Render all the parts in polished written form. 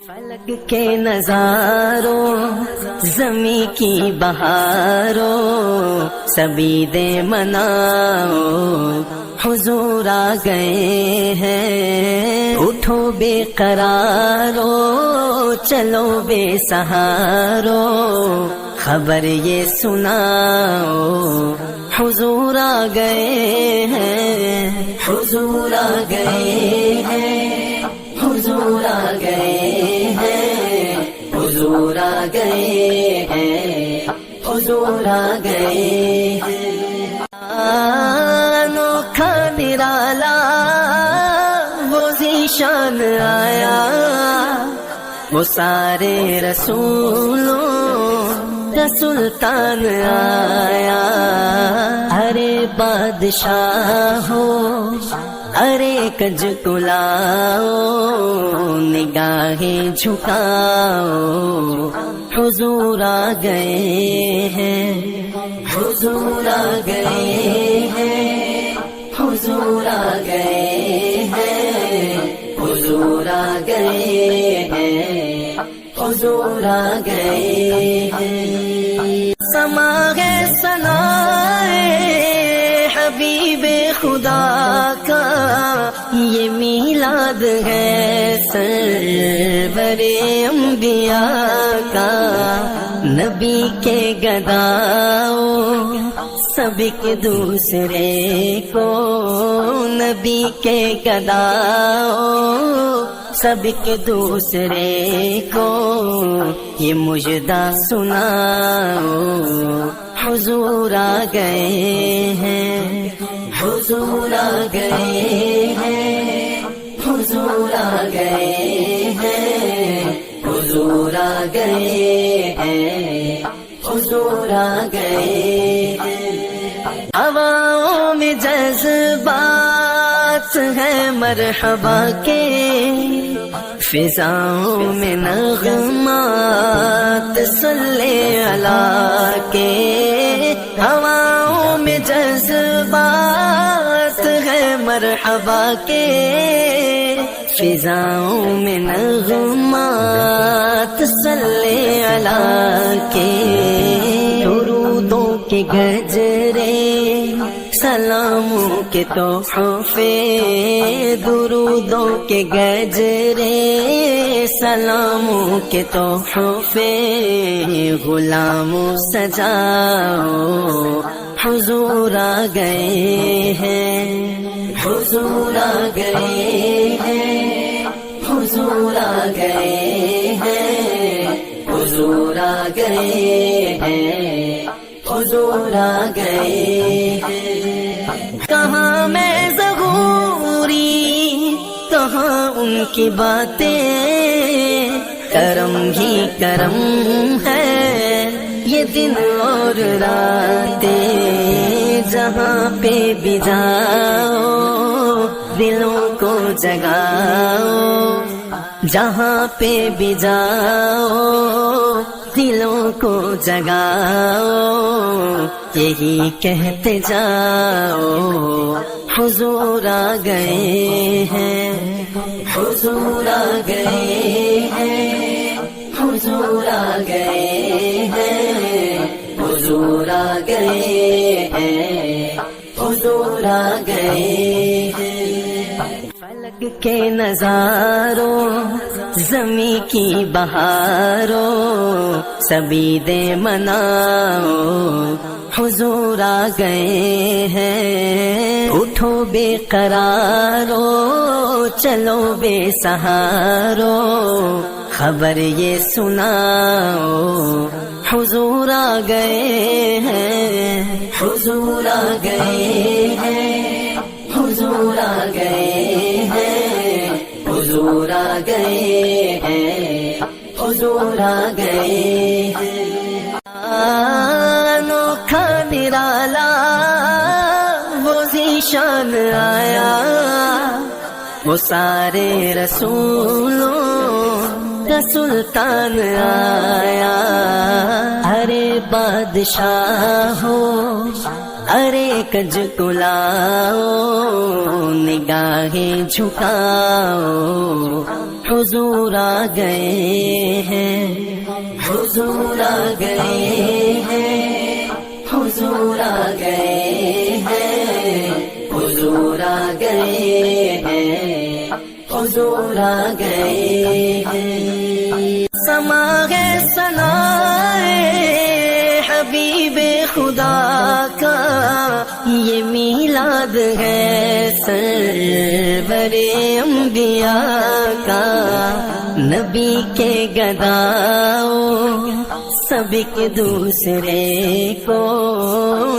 فلک کے نظاروں زمیں کی بہاروں سبھی دے مناؤ حضور آ گئے ہیں، اٹھو بے قرارو چلو بے سہارو خبر یہ سناؤ حضور آ گئے ہیں، حضور آ گئے ہیں، حضور آ گئے ہیں، حضور آ گئے ہیں، حضور آ گئے ہیں۔ انوکھا نرالا وہ ذیشان آیا، وہ سارے رسولوں کا سلطان آیا، ارے بادشاہ ہو ارے کج کلاؤ نگاہیں جھکاؤ حضور آ گئے ہیں، حضور آ گئے ہیں، حضور آ گئے ہیں، حضور آ گئے ہیں، حضور آ گئے ہیں۔ سما ہے ثنائے حبیب خدا کا، یہ میلاد ہے سرور انبیاء کا، نبی کے گداؤ سب ایک دوسرے کو، نبی کے گداؤ سب ایک دوسرے کو یہ مجدہ سناؤ حضور آ گئے ہیں، حضور آ گئے ہیں، حضور آ گئے ہیں، حضور آ گئے ہیں، حضور آ گئے ہیں۔ ہواؤں میں جذبات ہیں مرحبا کے، فضاؤں میں نغمات صلی اللہ کے، ہواؤں میں جذبات ہیں مرحبا کے، فضاؤں میں نغمات صلی اللہ کے، درودوں کے گجرے سلاموں کے تحفے، درودوں کے گجرے سلاموں کے تحفے، غلاموں سجاؤ حضور آ گئے ہیں، حضور آ گئے ہیں، حضور آ گئے ہیں، حضور آ گئے ہیں، حضور آ گئے ہیں۔ کہاں میں ظہوری کہاں ان کی باتیں، کرم ہی کرم ہے یہ دن اور راتیں، جہاں پہ بھی جاؤ دلوں کو جگاؤ، جہاں پہ بھی جاؤ دلوں کو جگاؤ، یہی کہتے جاؤ حضور آ گئے ہیں، حضور آ گئے ہیں، حضور آ گئے ہیں، حضور آ گئے ہیں، حضور آ گئے ہیں۔ فلک کے نظاروں زمیں کی بہاروں سبھی دے مناؤ حضور آ گئے ہیں، اٹھو بے قرارو چلو بے سہارو خبر یہ سناؤ حضور آ گئے ہیں، حضور آ گئے ہیں، حضور آ گئے ہیں، حضور آ گئے ہیں، حضور آ گئے ہیں۔ انوکھا نرالا وہ ذیشان آیا، وہ سارے رسولوں کا سلطان آیا، ارے بادشاہ ہو ارے کج کلاؤ نگاہیں جھکاؤ حضور آ گئے ہیں، حضور آ گئے ہیں، حضور آ گئے ہیں، حضور آ گئے ہیں، حضور آ گئے ہیں۔ سما ہے ثنائے حبیب خدا کا، یہ میلاد ہے سرور انبیاء کا، نبی کے گداؤ سب ایک دوسرے کو،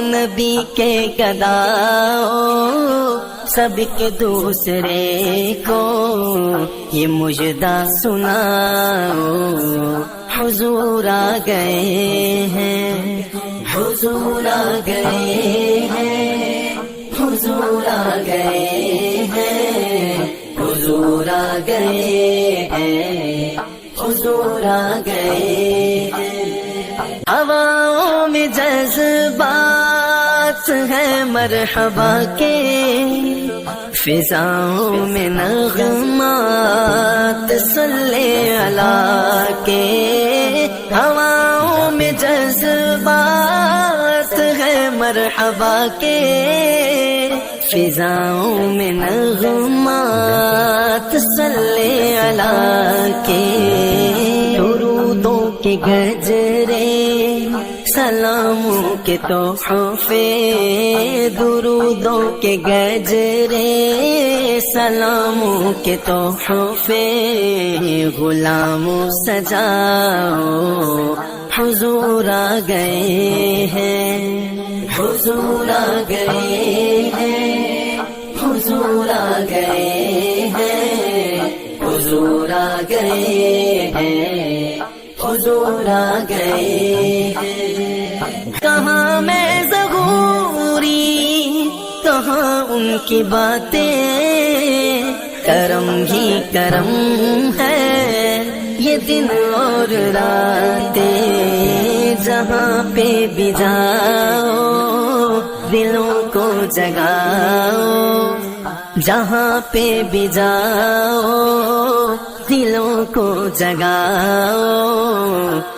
نبی کے گداؤ سب ایک دوسرے کو، یہ مجدہ سناؤ حضور آ گئے ہیں، حضور آ گئے ہیں، حضور آ گئے ہیں، حضور آ گئے ہیں، حضور آ گئے ہیں۔ ہواؤں میں جذبات ہیں مرحبا کے، فضاؤں میں نغمات صلی اللہ کے، ہواؤں میں جذبات ہیں مرحبا کے، فضاؤں میں نغمات صلی اللہ کے، درودوں کے گجرے سلاموں کے تحفے، درودوں کے گجرے سلاموں کے تحفے، غلاموں سجاؤ حضور آ گئے ہیں، حضور آ گئے ہیں، حضور آ گئے ہیں، حضور آ گئے ہیں، حضور آ گئے ہیں۔ کہاں میں ظہوری، کہاں ان کی باتیں، کرم ہی کرم ہے یہ دن اور راتیں، جہاں پہ بھی جاؤ دلوں کو جگاؤ، جہاں پہ بھی جاؤ دلوں کو جگاؤ،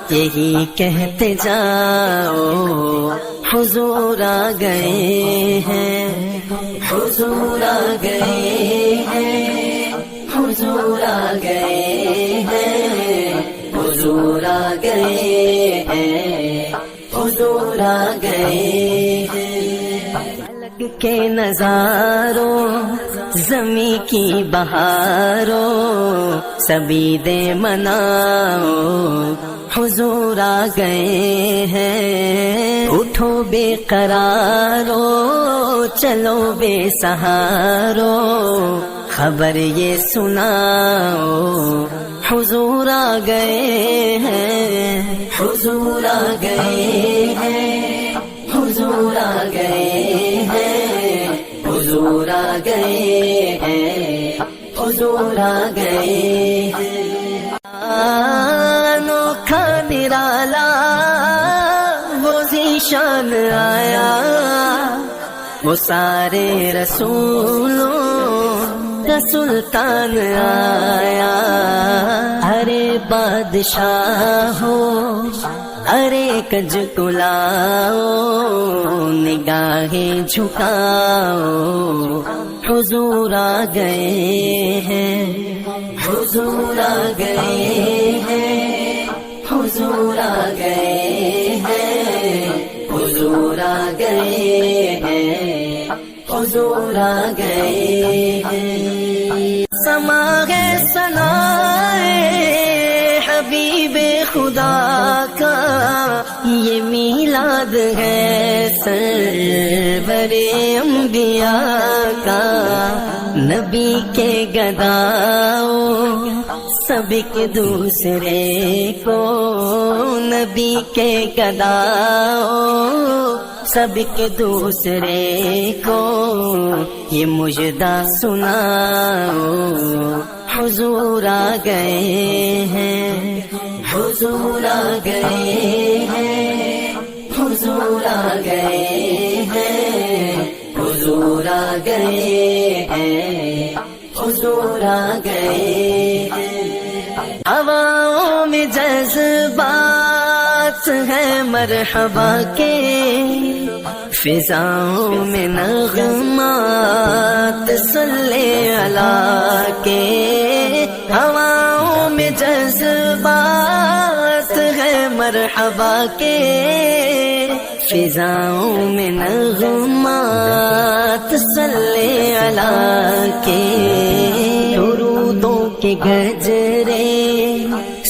یہی کہتے جاؤ حضور آ گئے ہیں، حضور آ گئے ہیں، حضور آ گئے ہیں، حضور آ گئے ہیں، حضور آ گئے ہیں۔ الگ کے نظاروں زمیں کی بہاروں سبھی دے مناؤ حضور آ گئے ہیں، اٹھو بے قرارو چلو بے سہارو، خبر یہ سناؤ حضور آ گئے ہیں، حضور آ گئے ہیں، حضور آ گئے ہیں، حضور آ گئے ہیں، حضور آ گئے ہیں۔ انوکھا نرالا وہ ذیشان آیا، وہ سارے رسولوں کا سلطان آیا، ارے بادشاہ ہو ارے کج کلاؤ، نگاہیں جھکاؤ حضور آ گئے ہیں، حضور آ گئے ہیں، حضور آ گئے ہیں، حضور آ گئے ہیں، حضور آ گئے ہیں۔ سما ہے ثنائے حبیب خدا کا، یہ میلاد ہے سرور انبیاء کا، نبی کے گداؤ سب ایک دوسرے کو، نبی کے گداؤ سب ایک دوسرے کو، یہ مجدہ سناؤ حضور آ گئے ہیں، حضور آ گئے ہیں، حضور آ گئے ہیں، حضور آ گئے ہیں، حضور آ گئے ہیں۔ ہواؤں میں جذبات ہیں مرحبا کے، فضاؤں میں نغمات صلی اللہ کے، ہواؤں میں جذبات ہیں مرحبا کے، فضاؤں میں نغمات صلی اللہ کے، درودوں کے گجرے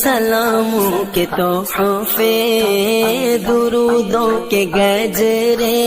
سلاموں کے تحفے، درودوں کے گجرے